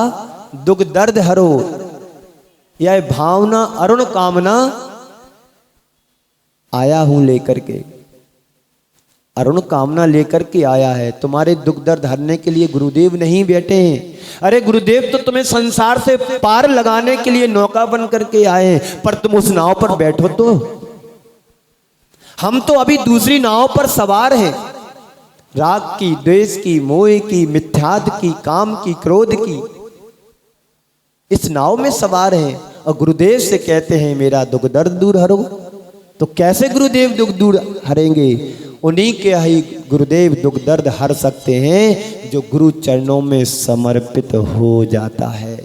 A: दुख दर्द हरो, यह भावना अरुण कामना आया हूं लेकर के। अरुण कामना लेकर के आया है। तुम्हारे दुख दर्द हरने के लिए गुरुदेव नहीं बैठे हैं। अरे गुरुदेव तो तुम्हें संसार से पार लगाने के लिए नौका बन करके आए हैं, पर तुम उस नाव पर बैठो तो। हम तो अभी दूसरी नाव पर सवार हैं, राग की, द्वेष की, मोह की, मिथ्याद की, काम की, क्रोध की, इस नाव में सवार हैं। और गुरुदेव से कहते हैं मेरा दुख दर्द दूर हरो। तो कैसे गुरुदेव दुख दूर हरेंगे? उन्हीं के ही गुरुदेव दुख दर्द हर सकते हैं जो गुरु चरणों में समर्पित हो जाता है।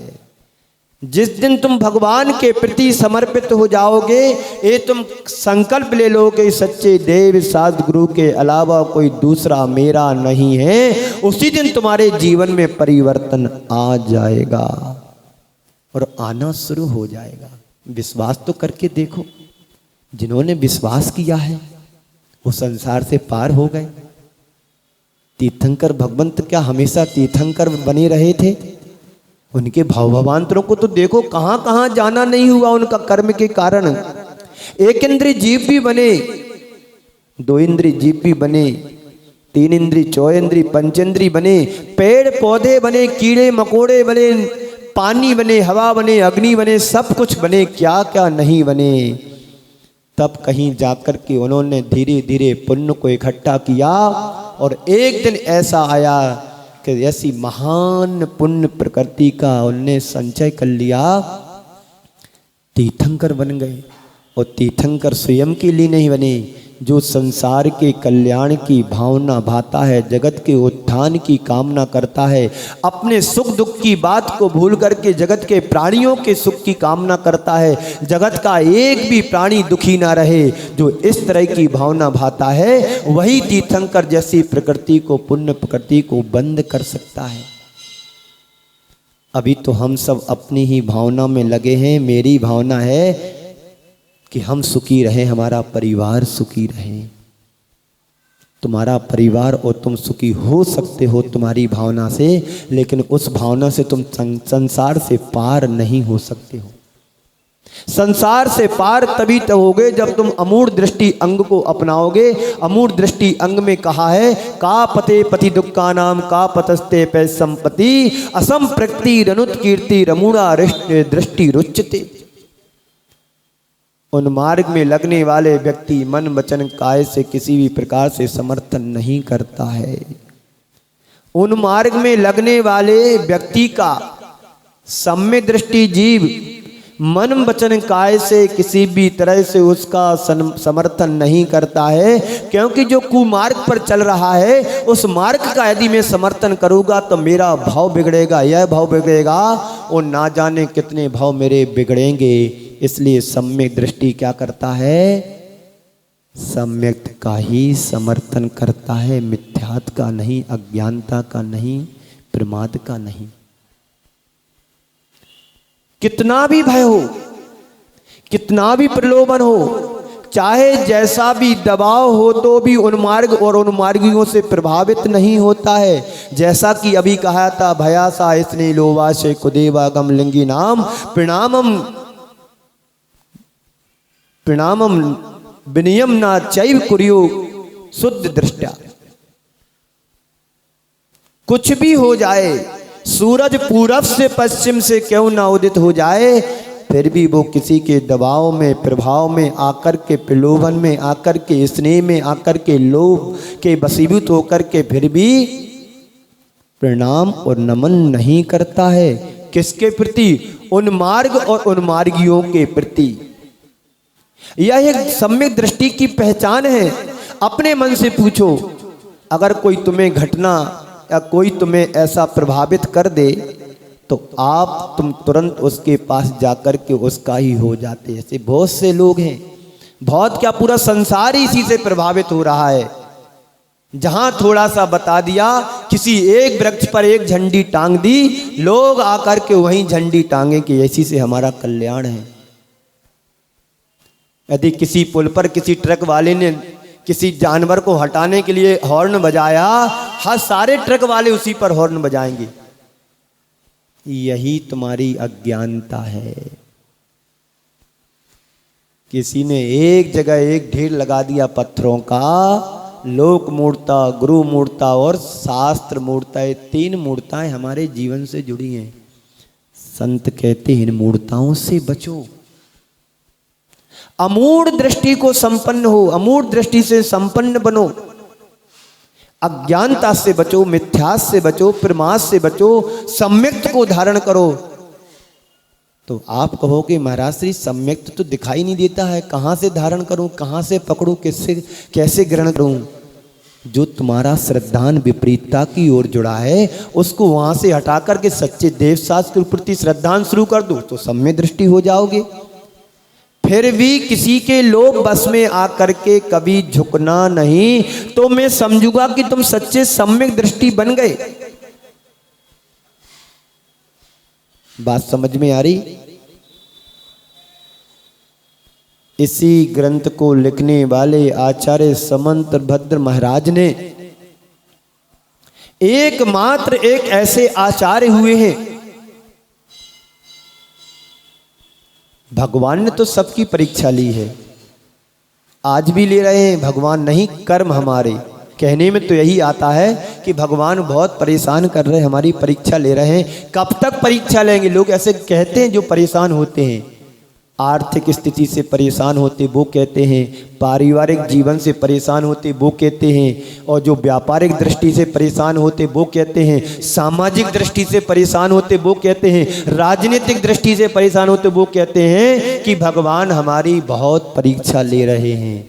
A: जिस दिन तुम भगवान के प्रति समर्पित हो जाओगे, ये तुम संकल्प ले लोगे सच्चे देव साध गुरु के अलावा कोई दूसरा मेरा नहीं है, उसी दिन तुम्हारे जीवन में परिवर्तन आ जाएगा और आना शुरू हो जाएगा। विश्वास तो करके देखो। जिन्होंने विश्वास किया है वो संसार से पार हो गए। तीर्थंकर भगवंत क्या हमेशा तीर्थंकर बने रहे थे? उनके भाव भवांतरों को तो देखो, कहां कहां जाना नहीं हुआ उनका कर्म के कारण। एक इंद्रिय जीव भी बने, दो इंद्रिय जीव भी बने, तीन इंद्रिय, चौ इंद्रिय, पंचेंद्रिय बने, पेड़ पौधे बने, कीड़े मकोड़े बने, पानी बने, हवा बने, अग्नि बने, सब कुछ बने, क्या क्या नहीं बने। तब कहीं जाकर के उन्होंने धीरे धीरे पुण्य को इकट्ठा किया और एक दिन ऐसा आया कि ऐसी महान पुण्य प्रकृति का उनने संचय कर लिया, तीर्थंकर बन गए। और तीर्थंकर स्वयं के लिए नहीं बने, जो संसार के कल्याण की भावना भाता है, जगत के उत्थान की कामना करता है, अपने सुख दुख की बात को भूल करके जगत के प्राणियों के सुख की कामना करता है, जगत का एक भी प्राणी दुखी ना रहे, जो इस तरह की भावना भाता है, वही तीर्थंकर जैसी प्रकृति को, पुण्य प्रकृति को बंद कर सकता है। अभी तो हम सब अपनी ही भावना में लगे हैं। मेरी भावना है कि हम सुखी रहें, हमारा परिवार सुखी रहे। तुम्हारा परिवार और तुम सुखी हो सकते हो तुम्हारी भावना से, लेकिन उस भावना से तुम संसार से पार नहीं हो सकते हो। संसार से पार तभी तक होगे जब तुम अमूढ़ दृष्टि अंग को अपनाओगे। अमूढ़ दृष्टि अंग में कहा है, का पते पति दुक्का नाम का पतस्ते पै संपत्ति असम प्रकृति रनुत कीर्ति रमूढ़ा दृष्टि रुच्यते। उन मार्ग में लगने वाले व्यक्ति मन वचन काय से किसी भी प्रकार से समर्थन नहीं करता है। उन मार्ग में लगने वाले व्यक्ति का सम्यक दृष्टि जीव मन वचन काय से किसी भी तरह से उसका समर्थन नहीं करता है, क्योंकि जो कुमार्ग पर चल रहा है उस मार्ग का यदि मैं समर्थन करूँगा तो मेरा भाव बिगड़ेगा, यह भाव बिगड़ेगा और ना जाने कितने भाव मेरे बिगड़ेंगे। इसलिए सम्यक दृष्टि क्या करता है? सम्यक का ही समर्थन करता है, मिथ्यात का नहीं, अज्ञानता का नहीं, प्रमाद का नहीं। कितना भी भय हो, कितना भी प्रलोभन हो, चाहे जैसा भी दबाव हो, तो भी उन्मार्ग और उन्मार्गियों से प्रभावित नहीं होता है। जैसा कि अभी कहा था, भयासा इसने लोवाशे कुदेवागम लिंगी नाम प्रणामम प्रणामम विनियम ना चैव कुरियो शुद्ध दृष्टा। कुछ भी हो जाए, सूरज पूरब से पश्चिम से क्यों ना उदित हो जाए, फिर भी वो किसी के दबाव में, प्रभाव में आकर के, प्रलोभन में आकर के, स्नेह में आकर के, लोभ के वशीभूत होकर के फिर भी प्रणाम और नमन नहीं करता है। किसके प्रति? उन्मार्ग और उन्मार्गियों के प्रति। यह एक सम्यक दृष्टि की पहचान है। अपने मन से पूछो, अगर कोई तुम्हें घटना या कोई तुम्हें ऐसा प्रभावित कर दे तो तुम तुरंत उसके पास जाकर के उसका ही हो जाते। ऐसे बहुत से लोग हैं, बहुत क्या पूरा संसार ही इसी से प्रभावित हो रहा है। जहां थोड़ा सा बता दिया, किसी एक वृक्ष पर एक झंडी टांग दी, लोग आकर के वहीं झंडी टांगे कि इसी से हमारा कल्याण है। यदि किसी पुल पर किसी ट्रक वाले ने किसी जानवर को हटाने के लिए हॉर्न बजाया, हर सारे ट्रक वाले उसी पर हॉर्न बजाएंगे। यही तुम्हारी अज्ञानता है। किसी ने एक जगह एक ढेर लगा दिया पत्थरों का, लोक मूर्ता, गुरु मूर्ता और शास्त्र मूर्ता, ये 3 मूर्ताएं हमारे जीवन से जुड़ी हैं। संत कहते हैं इन मूर्ताओं से बचो, अमूढ़ दृष्टि को संपन्न हो, अमूढ़ दृष्टि से संपन्न बनो, अज्ञानता से बचो, मिथ्यास से बचो, प्रमाद से बचो, सम्यक्त को धारण करो। तो आप कहोगे महाराज श्री सम्यक्त तो दिखाई नहीं देता है, कहाँ से धारण करूं, कहाँ से पकड़ूं, किससे कैसे ग्रहण करूं? जो तुम्हारा श्रद्धान विपरीतता की ओर जुड़ा है उसको वहां से हटा करके सच्चे देव शास्त्र के प्रति श्रद्धान शुरू कर दो तो सम्यक दृष्टि हो जाओगे। फिर भी किसी के लोभ बस में आकर के कभी झुकना नहीं, तो मैं समझूंगा कि तुम सच्चे सम्यक दृष्टि बन गए। बात समझ में आ रही? इसी ग्रंथ को लिखने वाले आचार्य समंत भद्र महाराज ने एकमात्र एक ऐसे आचार्य हुए हैं। भगवान ने तो सबकी परीक्षा ली है, आज भी ले रहे हैं। भगवान नहीं, कर्म हमारे। कहने में तो यही आता है कि भगवान बहुत परेशान कर रहे हैं, हमारी परीक्षा ले रहे हैं। कब तक परीक्षा लेंगे? लोग ऐसे कहते हैं जो परेशान होते हैं, आर्थिक स्थिति से परेशान होते वो कहते हैं, पारिवारिक जीवन से परेशान होते वो कहते हैं, और जो व्यापारिक दृष्टि से परेशान होते वो कहते हैं, सामाजिक दृष्टि से परेशान होते वो कहते हैं, राजनीतिक दृष्टि से परेशान होते वो कहते हैं कि भगवान हमारी बहुत परीक्षा ले रहे हैं।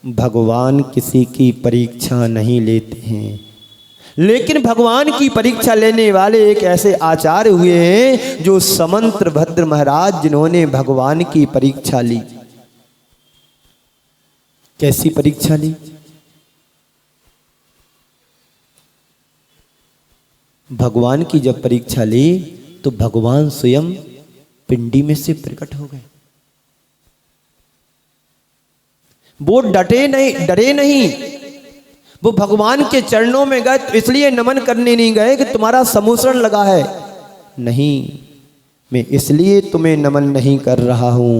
A: भगवान किसी की परीक्षा नहीं लेते हैं, लेकिन भगवान की परीक्षा लेने वाले एक ऐसे आचार्य हुए हैं जो समंत भद्र महाराज, जिन्होंने भगवान की परीक्षा ली। कैसी परीक्षा ली? भगवान की जब परीक्षा ली तो भगवान स्वयं पिंडी में से प्रकट हो गए। वो डरे नहीं, वो भगवान के चरणों में गए तो इसलिए नमन करने नहीं गए कि तुम्हारा समूषण लगा है, नहीं, मैं इसलिए तुम्हें नमन नहीं कर रहा हूं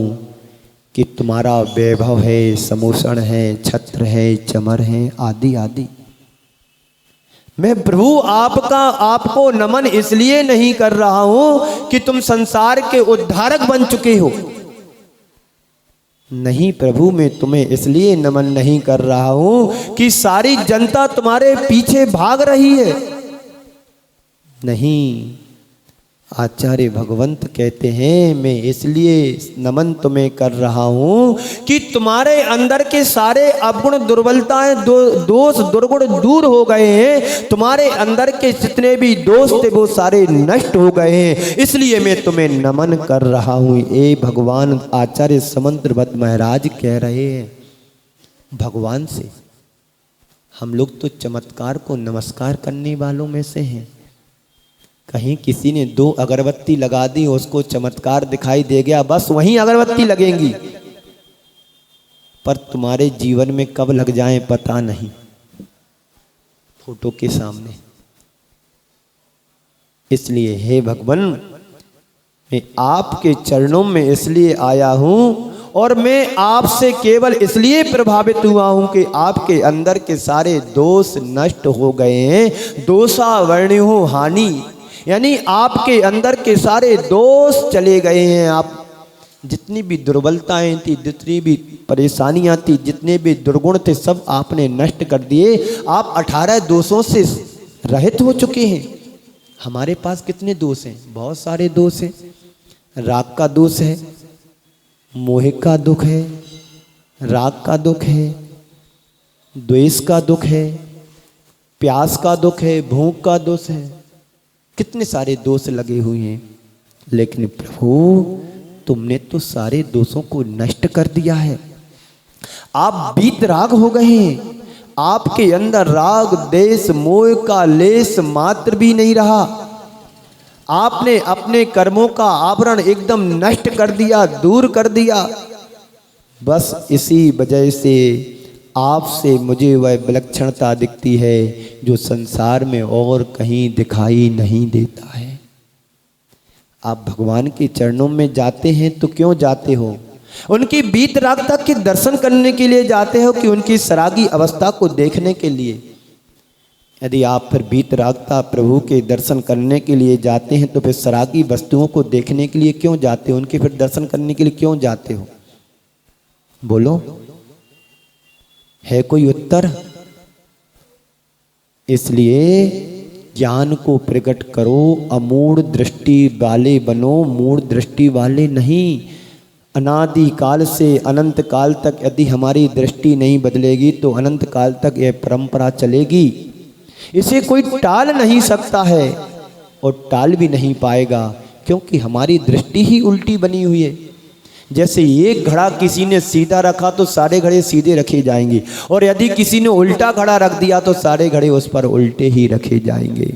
A: कि तुम्हारा वैभव है, समूषण है, छत्र है, चमर है, आदि आदि। मैं प्रभु आपको नमन इसलिए नहीं कर रहा हूं कि तुम संसार के उद्धारक बन चुके हो, नहीं प्रभु, मैं तुम्हें इसलिए नमन नहीं कर रहा हूं कि सारी जनता तुम्हारे पीछे भाग रही है, नहीं। आचार्य भगवंत कहते हैं मैं इसलिए नमन तुम्हें कर रहा हूं कि तुम्हारे अंदर के सारे अवगुण, दुर्बलताएं, दोष, दुर्गुण दूर हो गए हैं। तुम्हारे अंदर के जितने भी दोष थे वो सारे नष्ट हो गए हैं, इसलिए मैं तुम्हें नमन कर रहा हूं। ये भगवान आचार्य समंत भद्र महाराज कह रहे हैं भगवान से। हम लोग तो चमत्कार को नमस्कार करने वालों में से हैं। कहीं किसी ने 2 अगरबत्ती लगा दी, उसको चमत्कार दिखाई दे गया, बस वहीं अगरबत्ती लगेंगी, पर तुम्हारे जीवन में कब लग जाएं पता नहीं, फोटो के सामने। इसलिए हे भगवान, मैं आपके चरणों में इसलिए आया हूं और मैं आपसे केवल इसलिए प्रभावित हुआ हूं कि आपके अंदर के सारे दोष नष्ट हो गए हैं। दोषा वर्ण्यो हानि, यानी आपके अंदर के सारे दोष चले गए हैं। आप जितनी भी दुर्बलताएं थी, जितनी भी परेशानियां थी, जितने भी दुर्गुण थे, सब आपने नष्ट कर दिए। आप 18 दोषों से रहित हो चुके हैं। हमारे पास कितने दोष हैं? बहुत सारे दोष हैं। राग का दोष है, मोह का दुख है, राग का दुख है, द्वेष का दुख है, प्यास का दुख है, भूख का दोष है, कितने सारे दोष लगे हुए हैं। लेकिन प्रभु तुमने तो सारे दोषों को नष्ट कर दिया है। आप वीतराग हो गए हैं। आपके अंदर राग, देश, मोह का लेस मात्र भी नहीं रहा। आपने अपने कर्मों का आवरण एकदम नष्ट कर दिया, दूर कर दिया। बस इसी वजह से आपसे मुझे वह विलक्षणता दिखती है जो संसार में और कहीं दिखाई नहीं देता है। आप भगवान के चरणों में जाते हैं तो क्यों जाते हो? उनकी वीतरागता के दर्शन करने के लिए जाते हो कि उनकी सरागी अवस्था को देखने के लिए? यदि आप फिर वीतरागता प्रभु के दर्शन करने के लिए जाते हैं तो फिर सरागी वस्तुओं को देखने के लिए क्यों जाते हो? उनके फिर दर्शन करने के लिए क्यों जाते हो? बोलो, है कोई उत्तर? इसलिए ज्ञान को प्रकट करो, अमूढ़ दृष्टि वाले बनो, मूढ़ दृष्टि वाले नहीं। अनादि काल से अनंत काल तक यदि हमारी दृष्टि नहीं बदलेगी तो अनंत काल तक यह परंपरा चलेगी। इसे कोई टाल नहीं सकता है और टाल भी नहीं पाएगा, क्योंकि हमारी दृष्टि ही उल्टी बनी हुई है। जैसे एक घड़ा किसी ने सीधा रखा तो सारे घड़े सीधे रखे जाएंगे, और यदि किसी ने उल्टा घड़ा रख दिया तो सारे घड़े उस पर उल्टे ही रखे जाएंगे।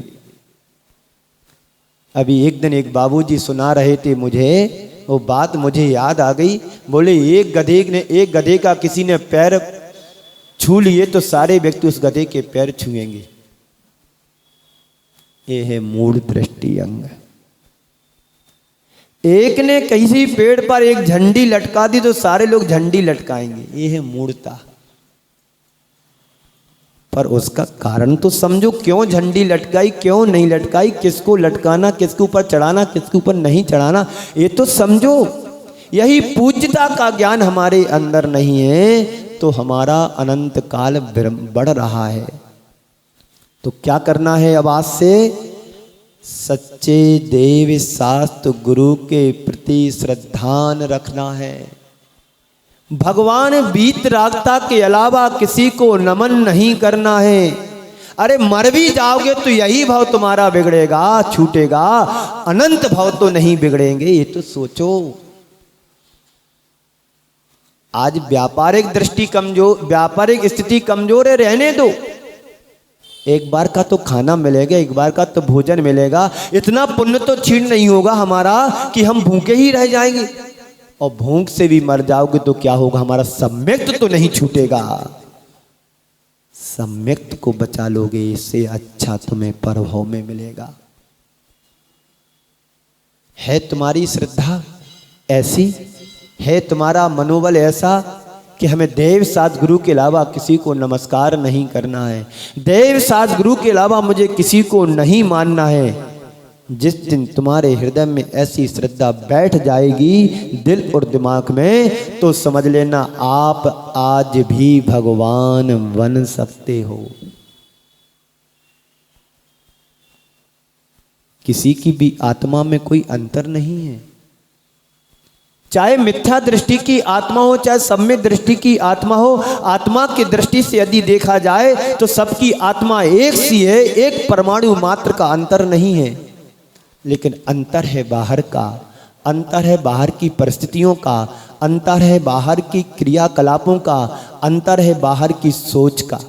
A: अभी एक दिन एक बाबूजी सुना रहे थे मुझे, वो बात मुझे याद आ गई। बोले एक गधे का किसी ने पैर छू लिए तो सारे व्यक्ति उस गधे के पैर छुएंगे। ये है मूढ़ दृष्टि अंग। एक ने किसी पेड़ पर एक झंडी लटका दी तो सारे लोग झंडी लटकाएंगे। ये है मूढ़ता। पर उसका कारण तो समझो, क्यों झंडी लटकाई, क्यों नहीं लटकाई, किसको लटकाना, किसके ऊपर चढ़ाना, किसके ऊपर नहीं चढ़ाना, ये तो समझो। यही पूज्यता का ज्ञान हमारे अंदर नहीं है तो हमारा अनंत काल बढ़ रहा है। तो क्या करना है? अब आज से सच्चे देव शास्त्र गुरु के प्रति श्रद्धान रखना है। भगवान वीतरागता के अलावा किसी को नमन नहीं करना है। अरे मर भी जाओगे तो यही भाव तुम्हारा बिगड़ेगा, छूटेगा, अनंत भाव तो नहीं बिगड़ेंगे। ये तो सोचो। आज व्यापारिक दृष्टि कमजोर, व्यापारिक स्थिति कमजोर है, रहने दो। एक बार का तो खाना मिलेगा, एक बार का तो भोजन मिलेगा। इतना पुण्य तो छीन नहीं होगा हमारा कि हम भूखे ही रह जाएंगे। और भूख से भी मर जाओगे तो क्या होगा? हमारा सम्यक्त तो नहीं छूटेगा। सम्यक्त को बचा लोगे, इससे अच्छा तुम्हें परभव में मिलेगा। है तुम्हारी श्रद्धा ऐसी, है तुम्हारा मनोबल ऐसा कि हमें देव साथ गुरु के अलावा किसी को नमस्कार नहीं करना है, देव साथ गुरु के अलावा मुझे किसी को नहीं मानना है। जिस दिन तुम्हारे हृदय में ऐसी श्रद्धा बैठ जाएगी दिल और दिमाग में, तो समझ लेना आप आज भी भगवान बन सकते हो। किसी की भी आत्मा में कोई अंतर नहीं है। चाहे मिथ्या दृष्टि की आत्मा हो, चाहे सम्यक दृष्टि की आत्मा हो, आत्मा की दृष्टि से यदि देखा जाए तो सबकी आत्मा एक सी है, एक परमाणु मात्र का अंतर नहीं है। लेकिन अंतर है बाहर का, अंतर है बाहर की परिस्थितियों का, अंतर है बाहर की क्रियाकलापों का, अंतर है बाहर की सोच का।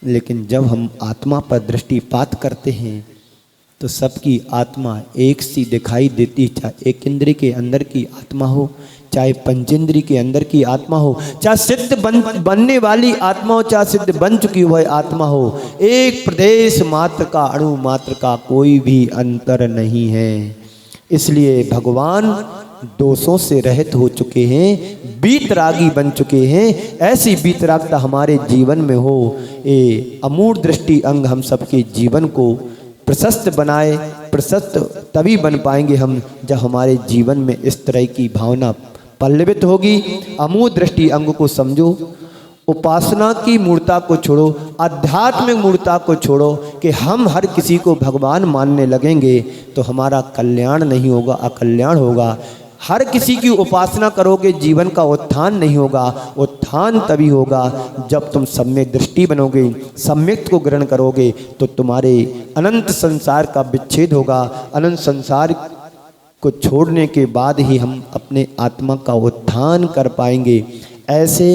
A: लेकिन जब हम आत्मा पर दृष्टिपात करते हैं तो सबकी आत्मा एक सी दिखाई देती। चाहे एक इंद्रिय के अंदर की आत्मा हो, चाहे पंचेंद्रिय के अंदर की आत्मा हो, चाहे सिद्ध बनने वाली आत्मा हो, चाहे सिद्ध बन चुकी हुई आत्मा हो, एक प्रदेश मात्र का, अणु मात्र का कोई भी अंतर नहीं है। इसलिए भगवान दोषों से रहित हो चुके हैं, वीतरागी बन चुके हैं। ऐसी वीतरागता हमारे जीवन में हो। ये अमूढ़ दृष्टि अंग हम सबके जीवन को प्रशस्त बनाए। प्रशस्त तभी बन पाएंगे हम जब हमारे जीवन में इस तरह की भावना पल्लवित होगी। अमूढ़ दृष्टि अंग को समझो, उपासना की मूर्ता को छोड़ो, आध्यात्मिक मूर्ता को छोड़ो कि हम हर किसी को भगवान मानने लगेंगे तो हमारा कल्याण नहीं होगा, अकल्याण होगा। हर किसी की उपासना करोगे, जीवन का उत्थान नहीं होगा। उत्थान तभी होगा जब तुम सम्यक दृष्टि बनोगे, सम्यक को ग्रहण करोगे, तो तुम्हारे अनंत संसार का विच्छेद होगा। अनंत संसार को छोड़ने के बाद ही हम अपने आत्मा का उत्थान कर पाएंगे। ऐसे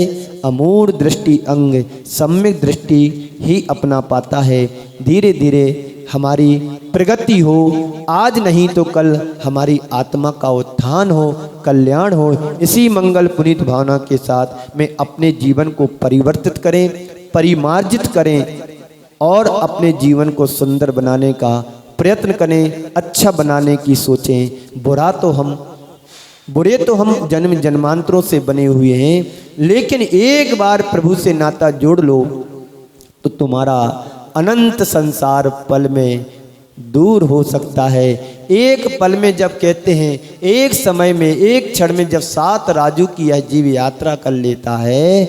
A: अमूढ़ दृष्टि अंग सम्यक दृष्टि ही अपना पाता है। धीरे धीरे हमारी प्रगति हो, आज नहीं तो कल हमारी आत्मा का उत्थान हो, कल्याण हो। इसी मंगल पुनीत भावना के साथ में अपने जीवन को परिवर्तित करें, परिमार्जित करें और अपने जीवन को सुंदर बनाने का प्रयत्न करें, अच्छा बनाने की सोचें। बुरे तो हम जन्म जन्मांतरों से बने हुए हैं, लेकिन एक बार प्रभु से नाता जोड़ लो तो तुम्हारा अनंत संसार पल में दूर हो सकता है। एक पल में, जब कहते हैं एक समय में, एक क्षण में जब 7 राजू की यह जीव यात्रा कर लेता है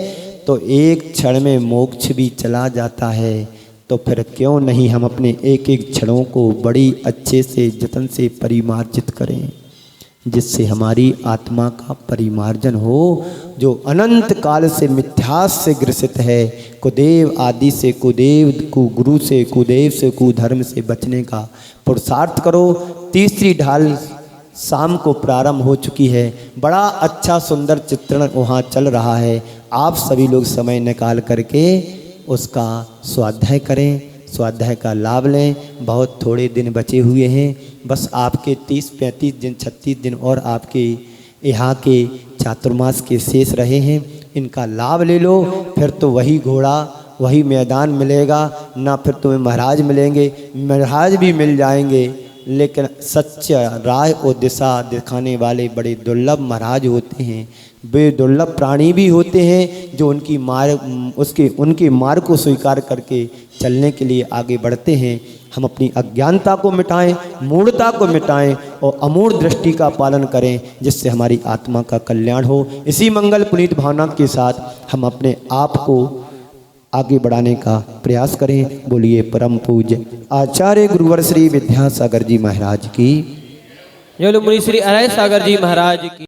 A: तो एक क्षण में मोक्ष भी चला जाता है। तो फिर क्यों नहीं हम अपने एक एक क्षणों को बड़ी अच्छे से जतन से परिमार्जित करें, जिससे हमारी आत्मा का परिमार्जन हो, जो अनंत काल से मिथ्यास से ग्रसित है, कुदेव आदि से, कुदेव कुगुरु से, कुदेव से, कुधर्म से बचने का पुरुषार्थ करो। तीसरी ढाल शाम को प्रारंभ हो चुकी है, बड़ा अच्छा सुंदर चित्रण वहाँ चल रहा है। आप सभी लोग समय निकाल करके उसका स्वाध्याय करें, स्वाध्याय का लाभ लें। बहुत थोड़े दिन बचे हुए हैं, बस आपके 30-35 दिन, 36 दिन और आपके यहाँ के चातुर्मास के शेष रहे हैं। इनका लाभ ले लो, फिर तो वही घोड़ा, वही मैदान मिलेगा ना, फिर तुम्हें महाराज मिलेंगे। महाराज भी मिल जाएंगे, लेकिन सच्चा राह और दिशा दिखाने वाले बड़े दुर्लभ महाराज होते हैं। वे दुर्लभ प्राणी भी होते हैं जो उनके मार्ग को स्वीकार करके चलने के लिए आगे बढ़ते हैं। हम अपनी अज्ञानता को मिटाएं, मूढ़ता को मिटाएं और अमूढ़ दृष्टि का पालन करें, जिससे हमारी आत्मा का कल्याण हो। इसी मंगल पुनीत भावना के साथ हम अपने आप को आगे बढ़ाने का प्रयास करें। बोलिए परम पूज्य आचार्य गुरुवर श्री विद्यासागर जी महाराज की।
B: मुनि श्री अरय सागर जी महाराज की।